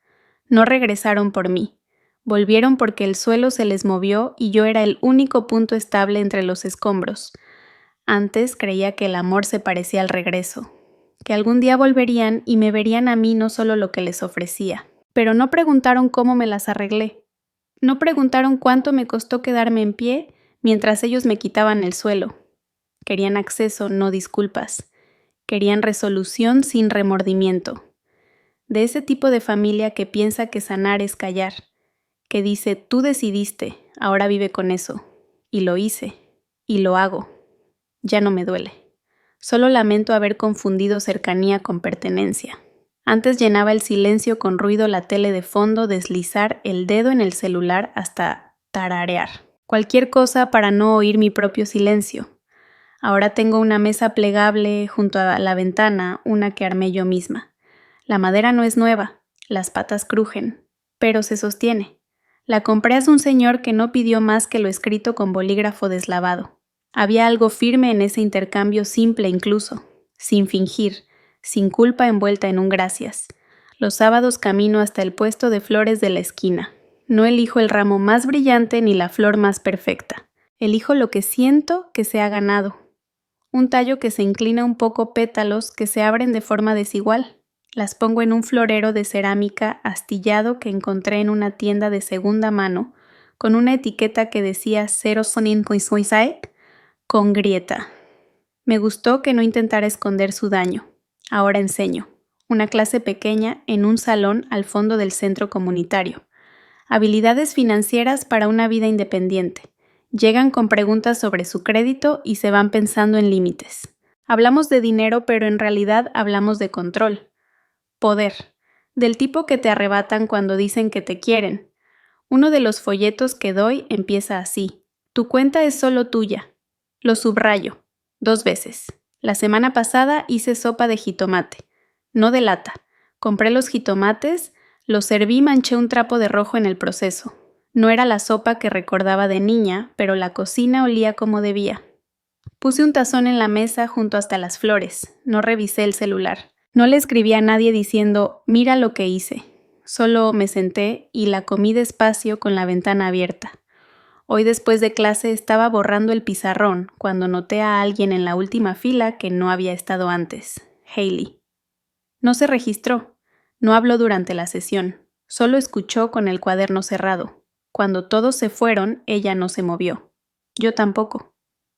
S1: No regresaron por mí. Volvieron porque el suelo se les movió y yo era el único punto estable entre los escombros. Antes creía que el amor se parecía al regreso, que algún día volverían y me verían a mí no solo lo que les ofrecía. Pero no preguntaron cómo me las arreglé. No preguntaron cuánto me costó quedarme en pie mientras ellos me quitaban el suelo. Querían acceso, no disculpas. Querían resolución sin remordimiento. De ese tipo de familia que piensa que sanar es callar, que dice, tú decidiste, ahora vive con eso. Y lo hice, y lo hago. Ya no me duele. Solo lamento haber confundido cercanía con pertenencia. Antes llenaba el silencio con ruido, la tele de fondo, deslizar el dedo en el celular hasta tararear. Cualquier cosa para no oír mi propio silencio. Ahora tengo una mesa plegable junto a la ventana, una que armé yo misma. La madera no es nueva, las patas crujen, pero se sostiene. La compré a un señor que no pidió más que lo escrito con bolígrafo deslavado. Había algo firme en ese intercambio simple incluso, sin fingir, sin culpa envuelta en un gracias. Los sábados camino hasta el puesto de flores de la esquina. No elijo el ramo más brillante ni la flor más perfecta. Elijo lo que siento que se ha ganado. Un tallo que se inclina un poco, pétalos que se abren de forma desigual. Las pongo en un florero de cerámica astillado que encontré en una tienda de segunda mano, con una etiqueta que decía 0 sonin con grieta. Me gustó que no intentara esconder su daño. Ahora enseño. Una clase pequeña en un salón al fondo del centro comunitario. Habilidades financieras para una vida independiente. Llegan con preguntas sobre su crédito y se van pensando en límites. Hablamos de dinero, pero en realidad hablamos de control. Poder. Del tipo que te arrebatan cuando dicen que te quieren. Uno de los folletos que doy empieza así. Tu cuenta es solo tuya. Lo subrayo. 2 veces. La semana pasada hice sopa de jitomate. No de lata. Compré los jitomates, los serví y manché un trapo de rojo en el proceso. No era la sopa que recordaba de niña, pero la cocina olía como debía. Puse un tazón en la mesa junto hasta las flores. No revisé el celular. No le escribí a nadie diciendo, mira lo que hice. Solo me senté y la comí despacio con la ventana abierta. Hoy después de clase estaba borrando el pizarrón cuando noté a alguien en la última fila que no había estado antes. Hailey. No se registró. No habló durante la sesión. Solo escuchó con el cuaderno cerrado. Cuando todos se fueron, ella no se movió. Yo tampoco.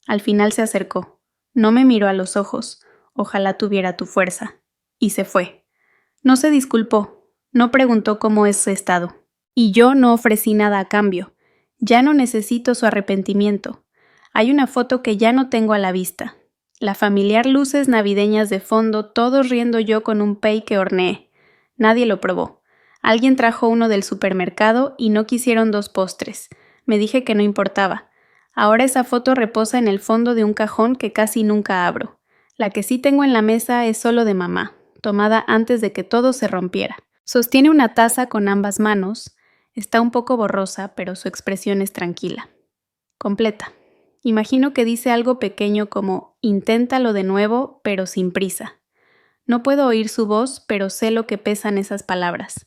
S1: Al final se acercó. No me miró a los ojos. Ojalá tuviera tu fuerza. Y se fue. No se disculpó. No preguntó cómo es su estado. Y yo no ofrecí nada a cambio. Ya no necesito su arrepentimiento. Hay una foto que ya no tengo a la vista. La familiar luces navideñas de fondo, todos riendo yo con un pay que horneé. Nadie lo probó. Alguien trajo uno del supermercado y no quisieron 2 postres. Me dije que no importaba. Ahora esa foto reposa en el fondo de un cajón que casi nunca abro. La que sí tengo en la mesa es solo de mamá, tomada antes de que todo se rompiera. Sostiene una taza con ambas manos. Está un poco borrosa, pero su expresión es tranquila. Completa. Imagino que dice algo pequeño como inténtalo de nuevo, pero sin prisa. No puedo oír su voz, pero sé lo que pesan esas palabras.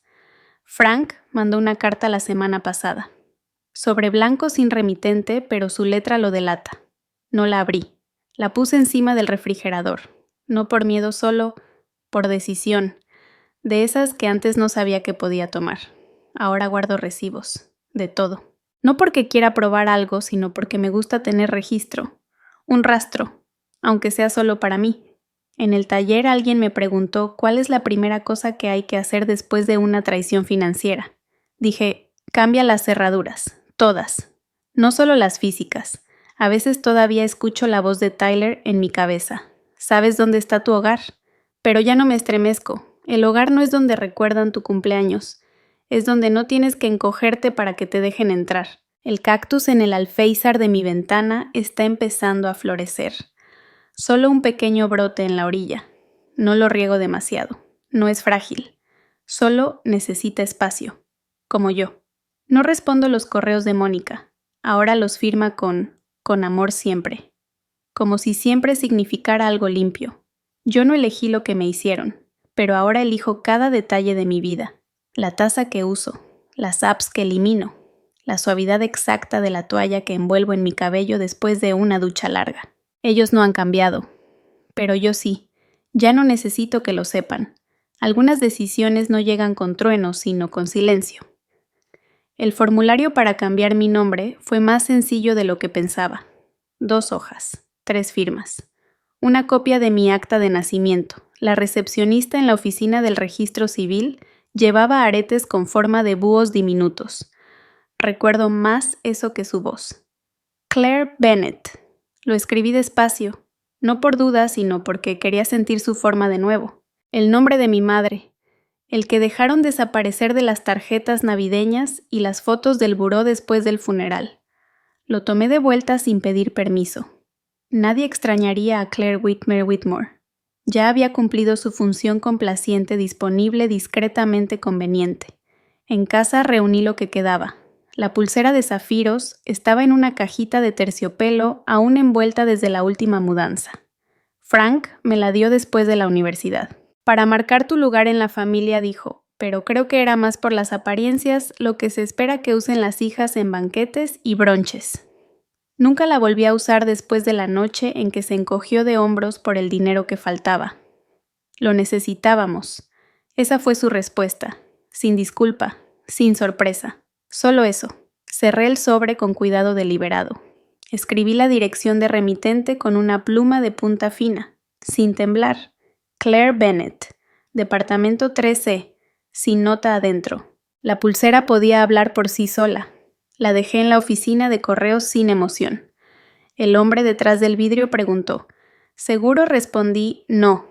S1: Frank mandó una carta la semana pasada. Sobre blanco sin remitente, pero su letra lo delata. No la abrí. La puse encima del refrigerador. No por miedo solo, por decisión. De esas que antes no sabía que podía tomar. Ahora guardo recibos. De todo. No porque quiera probar algo, sino porque me gusta tener registro. Un rastro, aunque sea solo para mí. En el taller alguien me preguntó cuál es la primera cosa que hay que hacer después de una traición financiera. Dije, cambia las cerraduras, todas. No solo las físicas. A veces todavía escucho la voz de Tyler en mi cabeza. ¿Sabes dónde está tu hogar? Pero ya no me estremezco. El hogar no es donde recuerdan tu cumpleaños. Es donde no tienes que encogerte para que te dejen entrar. El cactus en el alféizar de mi ventana está empezando a florecer. Solo un pequeño brote en la orilla. No lo riego demasiado. No es frágil. Solo necesita espacio. Como yo. No respondo los correos de Mónica. Ahora los firma con amor siempre. Como si siempre significara algo limpio. Yo no elegí lo que me hicieron, pero ahora elijo cada detalle de mi vida. La taza que uso, las apps que elimino, la suavidad exacta de la toalla que envuelvo en mi cabello después de una ducha larga. Ellos no han cambiado, pero yo sí. Ya no necesito que lo sepan. Algunas decisiones no llegan con truenos, sino con silencio. El formulario para cambiar mi nombre fue más sencillo de lo que pensaba. 2 hojas, 3 firmas. Una copia de mi acta de nacimiento. La recepcionista en la oficina del registro civil llevaba aretes con forma de búhos diminutos. Recuerdo más eso que su voz. Claire Bennett. Lo escribí despacio, no por duda, sino porque quería sentir su forma de nuevo. El nombre de mi madre, el que dejaron desaparecer de las tarjetas navideñas y las fotos del buró después del funeral. Lo tomé de vuelta sin pedir permiso. Nadie extrañaría a Claire Whitmore. Ya había cumplido su función complaciente disponible discretamente conveniente. En casa reuní lo que quedaba. La pulsera de zafiros estaba en una cajita de terciopelo aún envuelta desde la última mudanza. Frank me la dio después de la universidad. Para marcar tu lugar en la familia, dijo, pero creo que era más por las apariencias lo que se espera que usen las hijas en banquetes y bronches. Nunca la volví a usar después de la noche en que se encogió de hombros por el dinero que faltaba. Lo necesitábamos. Esa fue su respuesta, sin disculpa, sin sorpresa. Solo eso. Cerré el sobre con cuidado deliberado. Escribí la dirección de remitente con una pluma de punta fina, sin temblar. Claire Bennett, departamento 3C, sin nota adentro. La pulsera podía hablar por sí sola. La dejé en la oficina de correos sin emoción. El hombre detrás del vidrio preguntó. Seguro respondí, no,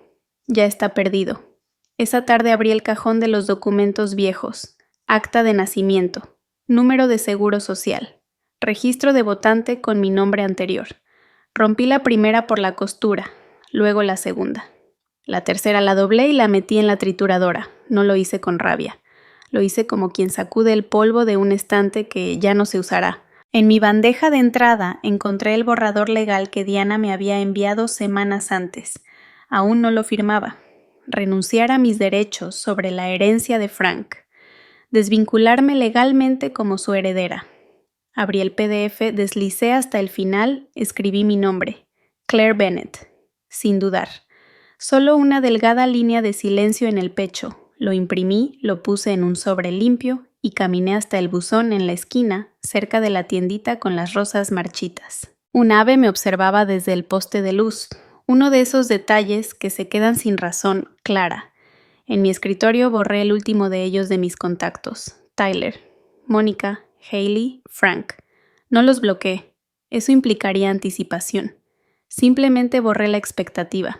S1: ya está perdido. Esa tarde abrí el cajón de los documentos viejos. Acta de nacimiento. Número de seguro social. Registro de votante con mi nombre anterior. Rompí la primera por la costura, luego la segunda. La tercera la doblé y la metí en la trituradora. No lo hice con rabia. Lo hice como quien sacude el polvo de un estante que ya no se usará. En mi bandeja de entrada encontré el borrador legal que Diana me había enviado semanas antes. Aún no lo firmaba. Renunciar a mis derechos sobre la herencia de Frank. Desvincularme legalmente como su heredera. Abrí el PDF, deslicé hasta el final, escribí mi nombre. Claire Bennett. Sin dudar. Solo una delgada línea de silencio en el pecho. Lo imprimí, lo puse en un sobre limpio y caminé hasta el buzón en la esquina, cerca de la tiendita con las rosas marchitas. Un ave me observaba desde el poste de luz, uno de esos detalles que se quedan sin razón clara. En mi escritorio borré el último de ellos de mis contactos. Tyler, Mónica, Hailey, Frank. No los bloqueé. Eso implicaría anticipación. Simplemente borré la expectativa.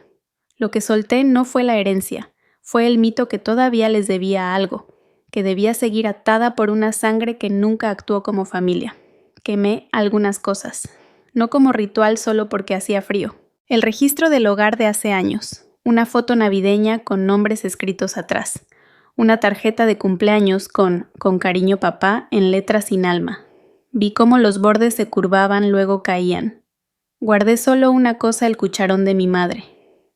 S1: Lo que solté no fue la herencia. Fue el mito que todavía les debía algo, que debía seguir atada por una sangre que nunca actuó como familia. Quemé algunas cosas, no como ritual solo porque hacía frío. El registro del hogar de hace años, una foto navideña con nombres escritos atrás, una tarjeta de cumpleaños con cariño papá en letras sin alma. Vi cómo los bordes se curvaban, luego caían. Guardé solo una cosa, el cucharón de mi madre,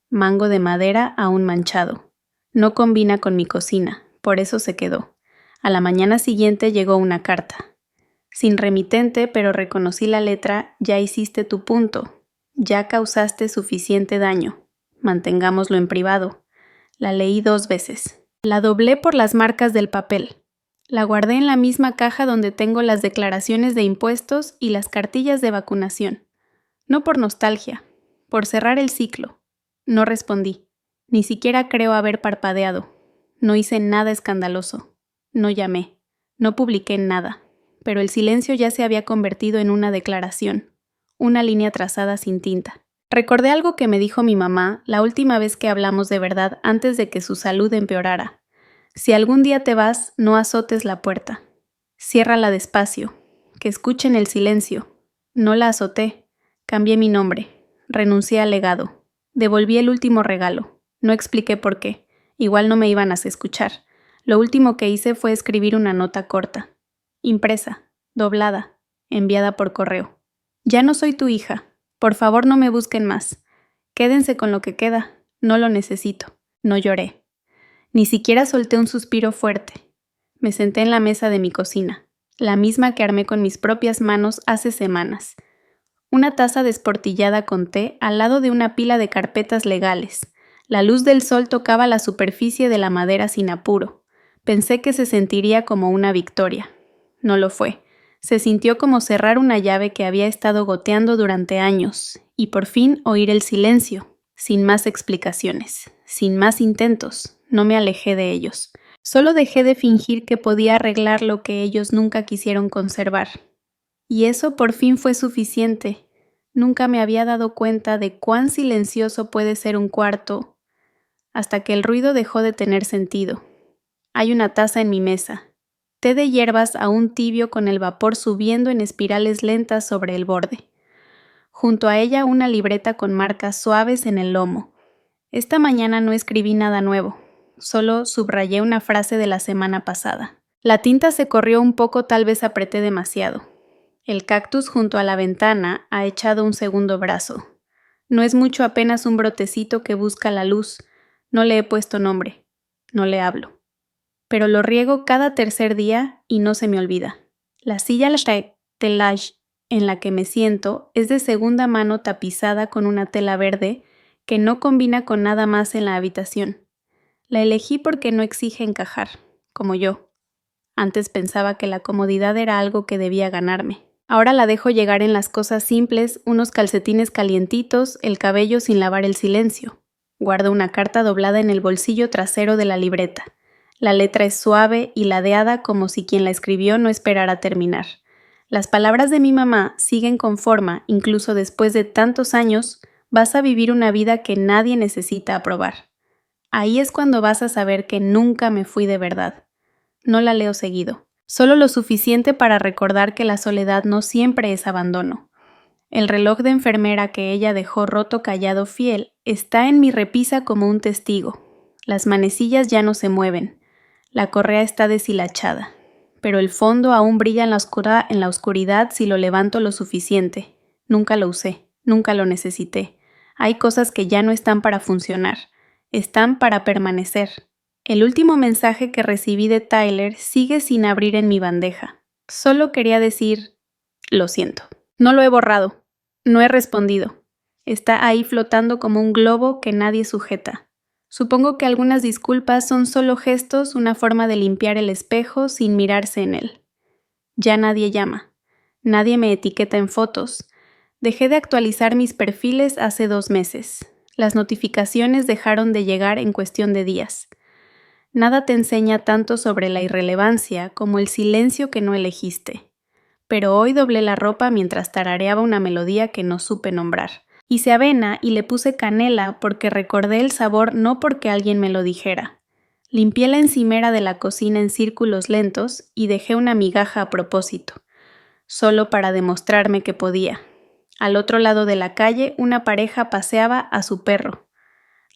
S1: mango de madera aún manchado. No combina con mi cocina, por eso se quedó. A la mañana siguiente llegó una carta. Sin remitente, pero reconocí la letra, ya hiciste tu punto. Ya causaste suficiente daño. Mantengámoslo en privado. La leí 2 veces. La doblé por las marcas del papel. La guardé en la misma caja donde tengo las declaraciones de impuestos y las cartillas de vacunación. No por nostalgia, por cerrar el ciclo. No respondí. Ni siquiera creo haber parpadeado. No hice nada escandaloso. No llamé. No publiqué nada. Pero el silencio ya se había convertido en una declaración. Una línea trazada sin tinta. Recordé algo que me dijo mi mamá la última vez que hablamos de verdad antes de que su salud empeorara. Si algún día te vas, no azotes la puerta. Ciérrala despacio. que escuchen el silencio. No la azoté. Cambié mi nombre. Renuncié al legado. Devolví el último regalo. No expliqué por qué. Igual no me iban a escuchar. Lo último que hice fue escribir una nota corta. Impresa, doblada, enviada por correo. Ya no soy tu hija. Por favor, no me busquen más. Quédense con lo que queda. No lo necesito. No lloré. Ni siquiera solté un suspiro fuerte. Me senté en la mesa de mi cocina, la misma que armé con mis propias manos hace semanas. Una taza desportillada con té al lado de una pila de carpetas legales. La luz del sol tocaba la superficie de la madera sin apuro. Pensé que se sentiría como una victoria. No lo fue. Se sintió como cerrar una llave que había estado goteando durante años, y por fin oír el silencio, sin más explicaciones, sin más intentos. No me alejé de ellos. Solo dejé de fingir que podía arreglar lo que ellos nunca quisieron conservar. Y eso por fin fue suficiente. Nunca me había dado cuenta de cuán silencioso puede ser un cuarto, hasta que el ruido dejó de tener sentido. Hay una taza en mi mesa. Té de hierbas aún tibio con el vapor subiendo en espirales lentas sobre el borde. Junto a ella una libreta con marcas suaves en el lomo. Esta mañana no escribí nada nuevo, solo subrayé una frase de la semana pasada. La tinta se corrió un poco, tal vez apreté demasiado. El cactus junto a la ventana ha echado un segundo brazo. No es mucho, apenas un brotecito que busca la luz. No le he puesto nombre. No le hablo. Pero lo riego cada tercer día y no se me olvida. La silla telage en la que me siento es de segunda mano tapizada con una tela verde que no combina con nada más en la habitación. La elegí porque no exige encajar, como yo. Antes pensaba que la comodidad era algo que debía ganarme. Ahora la dejo llegar en las cosas simples, unos calcetines calientitos, el cabello sin lavar, el silencio. Guardo una carta doblada en el bolsillo trasero de la libreta. La letra es suave y ladeada, como si quien la escribió no esperara terminar. Las palabras de mi mamá siguen con forma, incluso después de tantos años. Vas a vivir una vida que nadie necesita aprobar. Ahí es cuando vas a saber que nunca me fui de verdad. No la leo seguido, solo lo suficiente para recordar que la soledad no siempre es abandono. El reloj de enfermera que ella dejó roto, callado, fiel, está en mi repisa como un testigo. Las manecillas ya no se mueven. La correa está deshilachada, pero el fondo aún brilla en la oscuridad si lo levanto lo suficiente. Nunca lo usé, nunca lo necesité. Hay cosas que ya no están para funcionar, están para permanecer. El último mensaje que recibí de Tyler sigue sin abrir en mi bandeja. Solo quería decir, lo siento. No lo he borrado, no he respondido. Está ahí flotando como un globo que nadie sujeta. Supongo que algunas disculpas son solo gestos, una forma de limpiar el espejo sin mirarse en él. Ya nadie llama. Nadie me etiqueta en fotos. Dejé de actualizar mis perfiles hace 2 meses. Las notificaciones dejaron de llegar en cuestión de días. Nada te enseña tanto sobre la irrelevancia como el silencio que no elegiste. Pero hoy doblé la ropa mientras tarareaba una melodía que no supe nombrar. Hice avena y le puse canela porque recordé el sabor, no porque alguien me lo dijera. Limpié la encimera de la cocina en círculos lentos y dejé una migaja a propósito, solo para demostrarme que podía. Al otro lado de la calle, una pareja paseaba a su perro.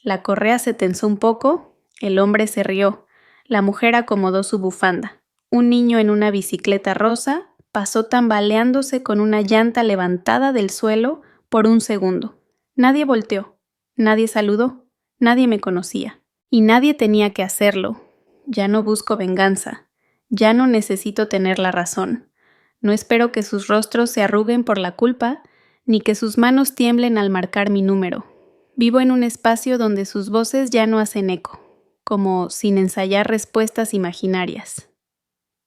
S1: La correa se tensó un poco, el hombre se rió, la mujer acomodó su bufanda. Un niño en una bicicleta rosa pasó tambaleándose con una llanta levantada del suelo por un segundo. Nadie volteó, nadie saludó, nadie me conocía. Y nadie tenía que hacerlo. Ya no busco venganza, ya no necesito tener la razón. No espero que sus rostros se arruguen por la culpa, ni que sus manos tiemblen al marcar mi número. Vivo en un espacio donde sus voces ya no hacen eco, como sin ensayar respuestas imaginarias.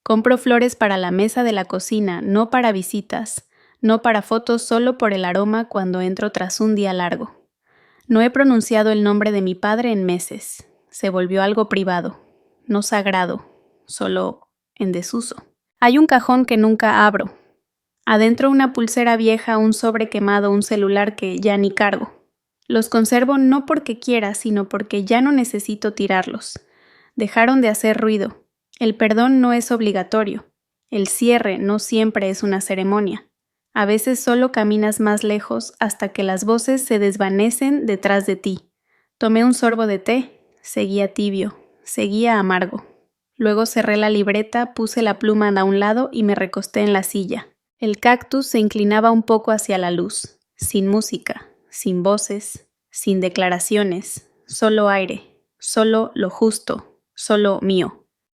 S1: Compro flores para la mesa de la cocina, no para visitas, no para fotos, solo por el aroma cuando entro tras un día largo. No he pronunciado el nombre de mi padre en meses. Se volvió algo privado, no sagrado, solo en desuso. Hay un cajón que nunca abro. Adentro una pulsera vieja, un sobre quemado, un celular que ya ni cargo. Los conservo no porque quiera, sino porque ya no necesito tirarlos. Dejaron de hacer ruido. El perdón no es obligatorio. El cierre no siempre es una ceremonia. A veces solo caminas más lejos hasta que las voces se desvanecen detrás de ti. Tomé un sorbo de té, seguía tibio, seguía amargo. Luego cerré la libreta, puse la pluma a un lado y me recosté en la silla. El cactus se inclinaba un poco hacia la luz, sin música, sin voces, sin declaraciones, solo aire, solo lo justo, solo mío.